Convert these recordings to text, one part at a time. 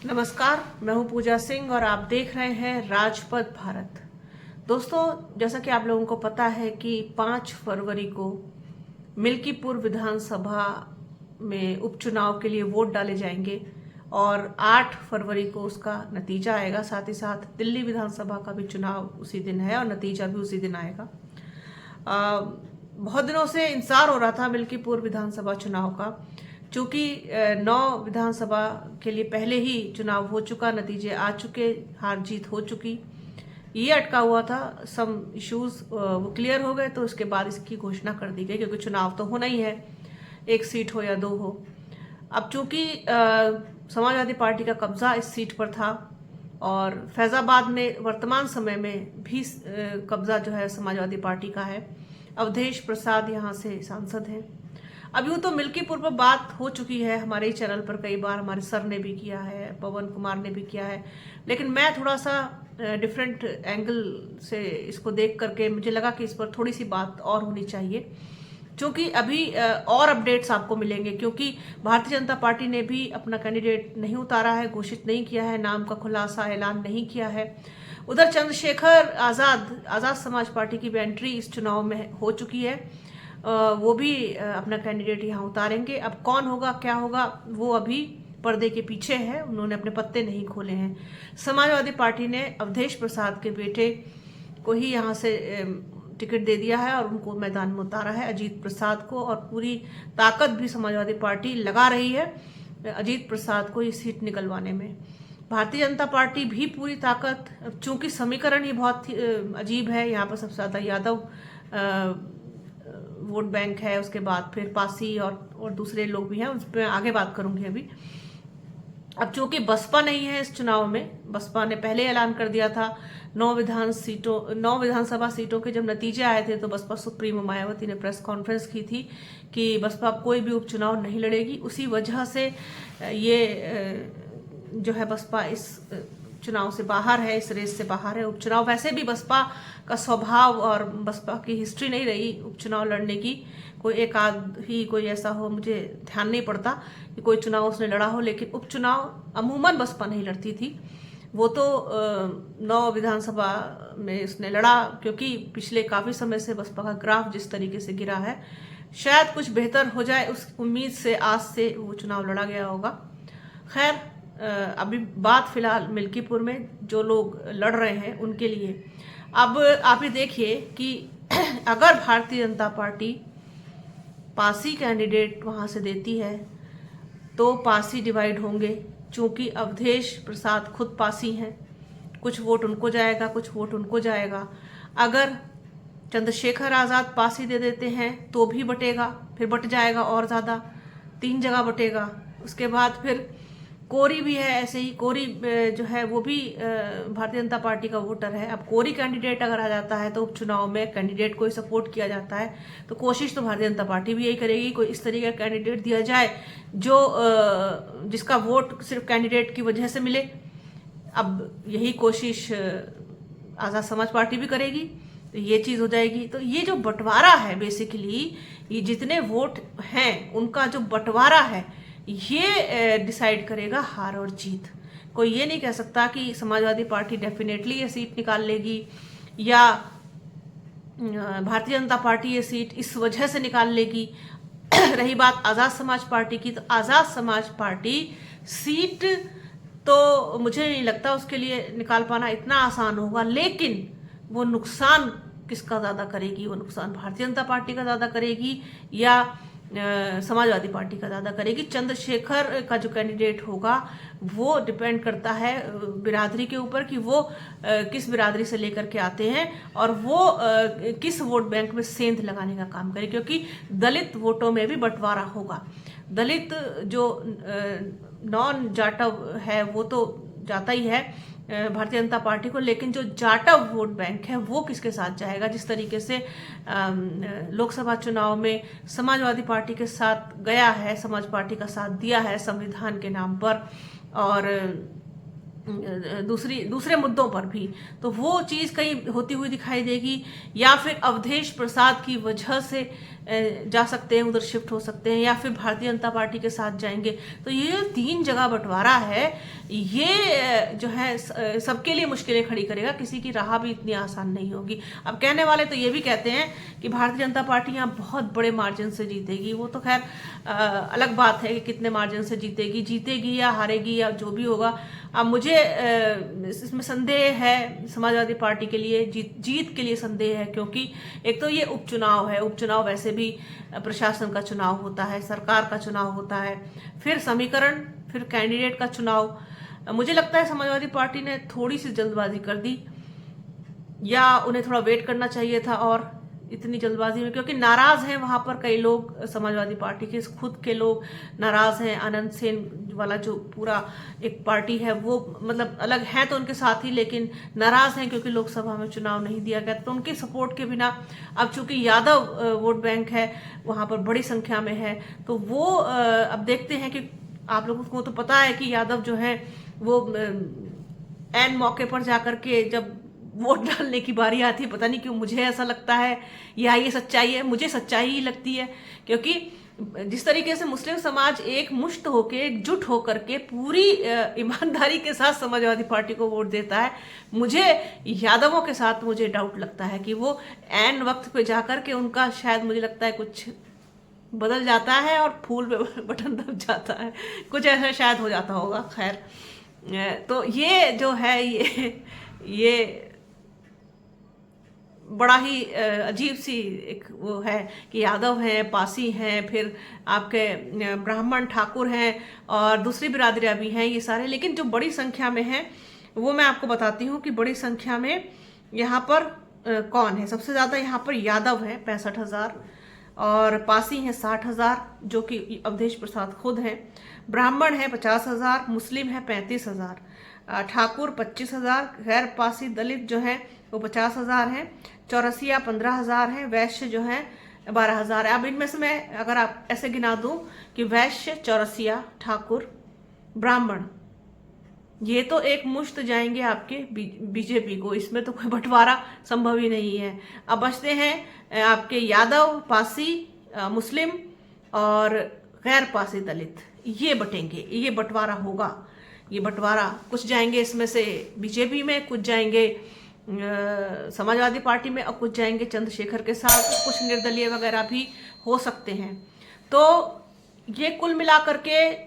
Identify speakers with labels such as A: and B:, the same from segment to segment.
A: नमस्कार, मैं हूं पूजा सिंह और आप देख रहे हैं राजपथ भारत। दोस्तों, जैसा कि आप लोगों को पता है कि 5 फरवरी को मिल्कीपुर विधानसभा में उपचुनाव के लिए वोट डाले जाएंगे और 8 फरवरी को उसका नतीजा आएगा। साथ ही साथ दिल्ली विधानसभा का भी चुनाव उसी दिन है और नतीजा भी उसी दिन आएगा। बहुत दिनों से इंतजार हो रहा था मिल्कीपुर विधानसभा चुनाव का, चूंकि 9 विधानसभा के लिए पहले ही चुनाव हो चुका, नतीजे आ चुके, हार जीत हो चुकी। ये अटका हुआ था, सम इश्यूज वो क्लियर हो गए तो उसके बाद इसकी घोषणा कर दी गई, क्योंकि चुनाव तो होना ही है, एक सीट हो या 2 हो। अब चूंकि समाजवादी पार्टी का कब्जा इस सीट पर था और फैजाबाद में वर्तमान समय में भी कब्जा जो है समाजवादी पार्टी का है। अवधेश प्रसाद यहाँ से सांसद हैं। अब यूं तो मिल्कीपुर पर बात हो चुकी है, हमारे ही चैनल पर कई बार हमारे सर ने भी किया है, पवन कुमार ने भी किया है, लेकिन मैं थोड़ा सा डिफरेंट एंगल से इसको देख करके मुझे लगा कि इस पर थोड़ी सी बात और होनी चाहिए, क्योंकि अभी और अपडेट्स आपको मिलेंगे। क्योंकि भारतीय जनता पार्टी ने भी अपना कैंडिडेट नहीं उतारा है, घोषित नहीं किया है, नाम का खुलासा ऐलान नहीं किया है। उधर चंद्रशेखर आजाद समाज पार्टी की भी एंट्री इस चुनाव में हो चुकी है। वो भी अपना कैंडिडेट यहाँ उतारेंगे। अब कौन होगा, क्या होगा, वो अभी पर्दे के पीछे है, उन्होंने अपने पत्ते नहीं खोले हैं। समाजवादी पार्टी ने अवधेश प्रसाद के बेटे को ही यहाँ से टिकट दे दिया है और उनको मैदान में उतारा है, अजीत प्रसाद को, और पूरी ताकत भी समाजवादी पार्टी लगा रही है अजीत प्रसाद को ये सीट निकलवाने में। भारतीय जनता पार्टी भी पूरी ताकत, चूंकि समीकरण ही बहुत अजीब है, यहाँ पर सबसे ज़्यादा यादव वोट बैंक है, उसके बाद फिर पासी और दूसरे लोग भी हैं, उस पर आगे बात करूंगी अभी। अब चूंकि बसपा नहीं है इस चुनाव में, बसपा ने पहले ऐलान कर दिया था 9 विधानसभा सीटों के जब नतीजे आए थे तो बसपा सुप्रीमो मायावती ने प्रेस कॉन्फ्रेंस की थी कि बसपा कोई भी उपचुनाव नहीं लड़ेगी। उसी वजह से ये जो है बसपा इस चुनाव से बाहर है, इस रेस से बाहर है। उपचुनाव वैसे भी बसपा का स्वभाव और बसपा की हिस्ट्री नहीं रही उपचुनाव लड़ने की। कोई एक आध ही कोई ऐसा हो, मुझे ध्यान नहीं पड़ता कि कोई चुनाव उसने लड़ा हो, लेकिन उपचुनाव अमूमन बसपा नहीं लड़ती थी। वो तो 9 विधानसभा में उसने लड़ा, क्योंकि पिछले काफ़ी समय से बसपा का ग्राफ जिस तरीके से गिरा है, शायद कुछ बेहतर हो जाए उस उम्मीद से आज से वो चुनाव लड़ा गया होगा। खैर, अभी बात फिलहाल मिल्कीपुर में जो लोग लड़ रहे हैं उनके लिए। अब आप ही देखिए कि अगर भारतीय जनता पार्टी पासी कैंडिडेट वहां से देती है तो पासी डिवाइड होंगे, चूंकि अवधेश प्रसाद खुद पासी हैं। कुछ वोट उनको जाएगा, कुछ वोट उनको जाएगा। अगर चंद्रशेखर आजाद पासी दे देते हैं तो भी बटेगा, फिर बट जाएगा और ज़्यादा, 3 जगह बटेगा। उसके बाद फिर कोरी भी है, ऐसे ही कोरी जो है वो भी भारतीय जनता पार्टी का वोटर है। अब कोरी कैंडिडेट अगर आ जाता है तो उपचुनाव में कैंडिडेट को ही सपोर्ट किया जाता है, तो कोशिश तो भारतीय जनता पार्टी भी यही करेगी, कोई इस तरीके का कैंडिडेट दिया जाए जो जिसका वोट सिर्फ कैंडिडेट की वजह से मिले। अब यही कोशिश आज़ाद समाज पार्टी भी करेगी, तो ये चीज़ हो जाएगी। तो ये जो बंटवारा है, बेसिकली ये जितने वोट हैं उनका जो बंटवारा है, ये डिसाइड करेगा हार और जीत। कोई ये नहीं कह सकता कि समाजवादी पार्टी डेफिनेटली ये सीट निकाल लेगी या भारतीय जनता पार्टी ये सीट इस वजह से निकाल लेगी। रही बात आज़ाद समाज पार्टी की, तो आज़ाद समाज पार्टी सीट तो मुझे नहीं लगता उसके लिए निकाल पाना इतना आसान होगा, लेकिन वो नुकसान किसका ज़्यादा करेगी? वो नुकसान भारतीय जनता पार्टी का ज़्यादा करेगी या समाजवादी पार्टी का ज़्यादा करेगी? चंद्रशेखर का जो कैंडिडेट होगा वो डिपेंड करता है बिरादरी के ऊपर कि वो किस बिरादरी से लेकर के आते हैं और वो किस वोट बैंक में सेंध लगाने का काम करे, क्योंकि दलित वोटों में भी बंटवारा होगा। दलित जो नॉन जाटव है वो तो जाता ही है भारतीय जनता पार्टी को, लेकिन जो जाटव वोट बैंक है वो किसके साथ जाएगा? जिस तरीके से लोकसभा चुनाव में समाजवादी पार्टी के साथ गया है, समाज पार्टी का साथ दिया है संविधान के नाम पर और दूसरे मुद्दों पर भी, तो वो चीज़ कहीं होती हुई दिखाई देगी, या फिर अवधेश प्रसाद की वजह से जा सकते हैं, उधर शिफ्ट हो सकते हैं, या फिर भारतीय जनता पार्टी के साथ जाएंगे। तो ये 3 जगह बंटवारा है, ये जो है सबके लिए मुश्किलें खड़ी करेगा, किसी की राह भी इतनी आसान नहीं होगी। अब कहने वाले तो ये भी कहते हैं कि भारतीय जनता पार्टी यहाँ बहुत बड़े मार्जिन से जीतेगी। वो तो खैर अलग बात है कि कितने मार्जिन से जीतेगी या हारेगी या जो भी होगा। अब मुझे इसमें संदेह है, समाजवादी पार्टी के लिए जीत के लिए संदेह है, क्योंकि एक तो ये उपचुनाव है। उपचुनाव वैसे भी प्रशासन का चुनाव होता है, सरकार का चुनाव होता है, फिर समीकरण, फिर कैंडिडेट का चुनाव। मुझे लगता है समाजवादी पार्टी ने थोड़ी सी जल्दबाजी कर दी, या उन्हें थोड़ा वेट करना चाहिए था और इतनी जल्दबाजी में, क्योंकि नाराज हैं वहां पर कई लोग, समाजवादी पार्टी के खुद के लोग नाराज हैं। अनंत सेन वाला जो पूरा एक पार्टी है वो मतलब अलग है तो उनके साथ ही, लेकिन नाराज हैं क्योंकि लोकसभा में चुनाव नहीं दिया गया। तो उनके सपोर्ट के बिना, अब चूंकि यादव वोट बैंक है वहां पर बड़ी संख्या में है, तो वो अब देखते हैं कि आप लोगों को तो पता है कि यादव जो है वो एन मौके पर जाकर के जब वोट डालने की बारी आती है, पता नहीं क्यों मुझे ऐसा लगता है, या ये सच्चाई है, मुझे सच्चाई ही लगती है, क्योंकि जिस तरीके से मुस्लिम समाज एक मुश्त होके, एकजुट होकर के पूरी ईमानदारी के साथ समाजवादी पार्टी को वोट देता है, मुझे यादवों के साथ मुझे डाउट लगता है कि वो एन वक्त पे जाकर के उनका शायद मुझे लगता है कुछ बदल जाता है और फूल पे बटन दब जाता है, कुछ ऐसा शायद हो जाता होगा। खैर, तो ये जो है ये बड़ा ही अजीब सी एक वो है कि यादव हैं, पासी हैं, फिर आपके ब्राह्मण ठाकुर हैं और दूसरी बिरादरियां भी हैं, ये सारे। लेकिन जो बड़ी संख्या में हैं वो मैं आपको बताती हूँ कि बड़ी संख्या में यहाँ पर कौन है। सबसे ज़्यादा यहाँ पर यादव है 65,000 और पासी हैं 60,000 जो कि अवधेश प्रसाद खुद हैं। ब्राह्मण है 50,000, मुस्लिम है 35,000, ठाकुर 25,000, गैर पासी दलित जो है वो 50,000 है, चौरसिया 15,000 है, वैश्य जो है 12,000 है। अब इनमें से मैं अगर आप ऐसे गिना दूं कि वैश्य, चौरसिया, ठाकुर, ब्राह्मण, ये तो एक मुश्त जाएंगे आपके बीजेपी को, इसमें तो कोई बंटवारा संभव ही नहीं है। अब बचते हैं आपके यादव, पासी, मुस्लिम और गैर पासी दलित, ये बटेंगे, ये बंटवारा होगा। ये बंटवारा कुछ जाएंगे इसमें से बीजेपी में, कुछ जाएंगे समाजवादी पार्टी में और कुछ जाएंगे चंद्रशेखर के साथ, कुछ निर्दलीय वगैरह भी हो सकते हैं। तो ये कुल मिलाकर के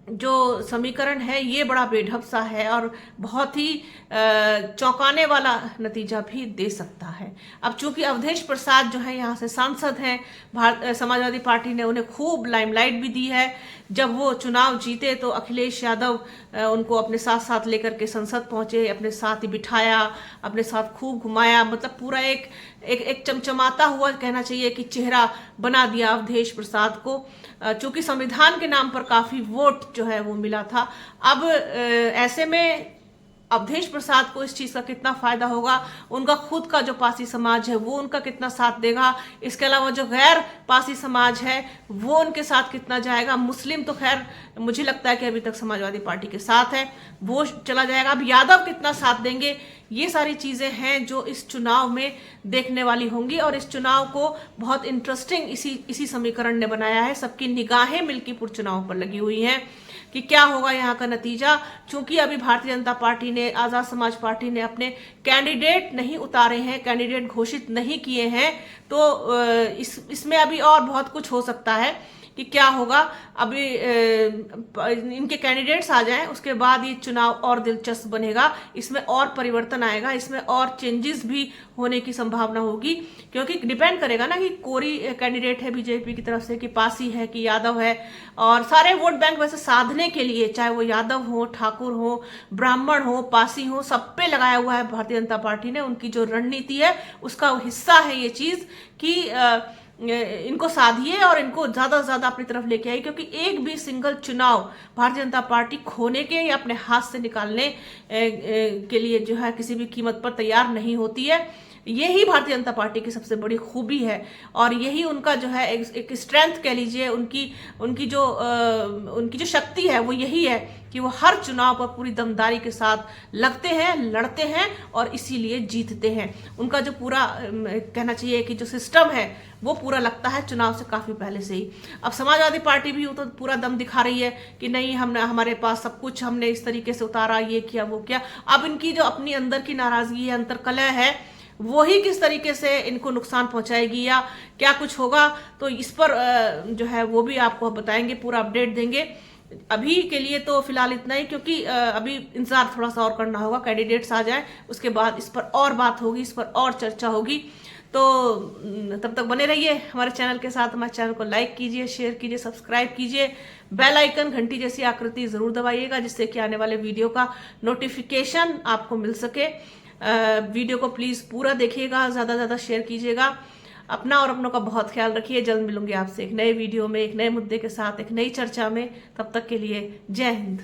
A: जो समीकरण है ये बड़ा बेढब सा है और बहुत ही चौंकाने वाला नतीजा भी दे सकता है। अब चूंकि अवधेश प्रसाद जो है यहाँ से सांसद हैं, समाजवादी पार्टी ने उन्हें खूब लाइमलाइट भी दी है। जब वो चुनाव जीते तो अखिलेश यादव उनको अपने साथ साथ लेकर के संसद पहुंचे, अपने साथ ही बिठाया, अपने साथ खूब घुमाया, मतलब पूरा एक चमचमाता हुआ कहना चाहिए कि चेहरा बना दिया अवधेश प्रसाद को। चूंकि संविधान के नाम पर काफी वोट जो है वो मिला था। अब ऐसे में अवधेश प्रसाद को इस चीज का कितना फायदा होगा, उनका खुद का जो पासी समाज है वो उनका कितना साथ देगा, इसके अलावा जो गैर पासी समाज है वो उनके साथ कितना जाएगा। मुस्लिम तो खैर मुझे लगता है कि अभी तक समाजवादी पार्टी के साथ है, वो चला जाएगा। अब यादव कितना साथ देंगे, ये सारी चीजें हैं जो इस चुनाव में देखने वाली होंगी और इस चुनाव को बहुत इंटरेस्टिंग इसी समीकरण ने बनाया है। सबकी निगाहें मिल्कीपुर चुनाव पर लगी हुई हैं कि क्या होगा यहाँ का नतीजा। चूंकि अभी भारतीय जनता पार्टी ने, आजाद समाज पार्टी ने अपने कैंडिडेट नहीं उतारे हैं, कैंडिडेट घोषित नहीं किए हैं, तो इसमें अभी और बहुत कुछ हो सकता है कि क्या होगा। अभी इनके कैंडिडेट्स आ जाएं, उसके बाद ये चुनाव और दिलचस्प बनेगा, इसमें और परिवर्तन आएगा, इसमें और चेंजेस भी होने की संभावना होगी, क्योंकि डिपेंड करेगा ना कि कोई कैंडिडेट है बीजेपी की तरफ से कि पासी है कि यादव है। और सारे वोट बैंक वैसे साधने के लिए, चाहे वो यादव हो, ठाकुर हो, ब्राह्मण हो, पासी हो, सब पे लगाया हुआ है भारतीय जनता पार्टी ने। उनकी जो रणनीति है उसका हिस्सा है ये चीज कि इनको साधिए और इनको ज्यादा से ज्यादा अपनी तरफ लेके आई, क्योंकि एक भी सिंगल चुनाव भारतीय जनता पार्टी खोने के या अपने हाथ से निकालने के लिए जो है किसी भी कीमत पर तैयार नहीं होती है। यही भारतीय जनता पार्टी की सबसे बड़ी खूबी है और यही उनका जो है एक स्ट्रेंथ कह लीजिए, उनकी जो शक्ति है वो यही है कि वो हर चुनाव पर पूरी दमदारी के साथ लगते हैं, लड़ते हैं और इसीलिए जीतते हैं। उनका जो पूरा कहना चाहिए कि जो सिस्टम है वो पूरा लगता है चुनाव से काफी पहले से ही। अब समाजवादी पार्टी भी तो पूरा दम दिखा रही है कि नहीं, हमने हमारे पास सब कुछ, हमने इस तरीके से उतारा, ये किया वो किया। अब इनकी जो अपनी अंदर की नाराजगी है, अंतर्कलह है, वही किस तरीके से इनको नुकसान पहुंचाएगी या क्या कुछ होगा, तो इस पर जो है वो भी आपको बताएंगे, पूरा अपडेट देंगे। अभी के लिए तो फिलहाल इतना ही, क्योंकि अभी इंतजार थोड़ा सा और करना होगा, कैंडिडेट्स आ जाए, उसके बाद इस पर और बात होगी, इस पर और चर्चा होगी। तो तब तक बने रहिए हमारे चैनल के साथ। हमारे चैनल को लाइक कीजिए, शेयर कीजिए, सब्सक्राइब कीजिए, बेल आइकन घंटी जैसी आकृति जरूर दबाइएगा, जिससे कि आने वाले वीडियो का नोटिफिकेशन आपको मिल सके। वीडियो को प्लीज पूरा देखिएगा, ज्यादा ज्यादा शेयर कीजिएगा। अपना और अपनों का बहुत ख्याल रखिए। जल्द मिलूंगी आपसे एक नए वीडियो में, एक नए मुद्दे के साथ, एक नई चर्चा में। तब तक के लिए जय हिंद।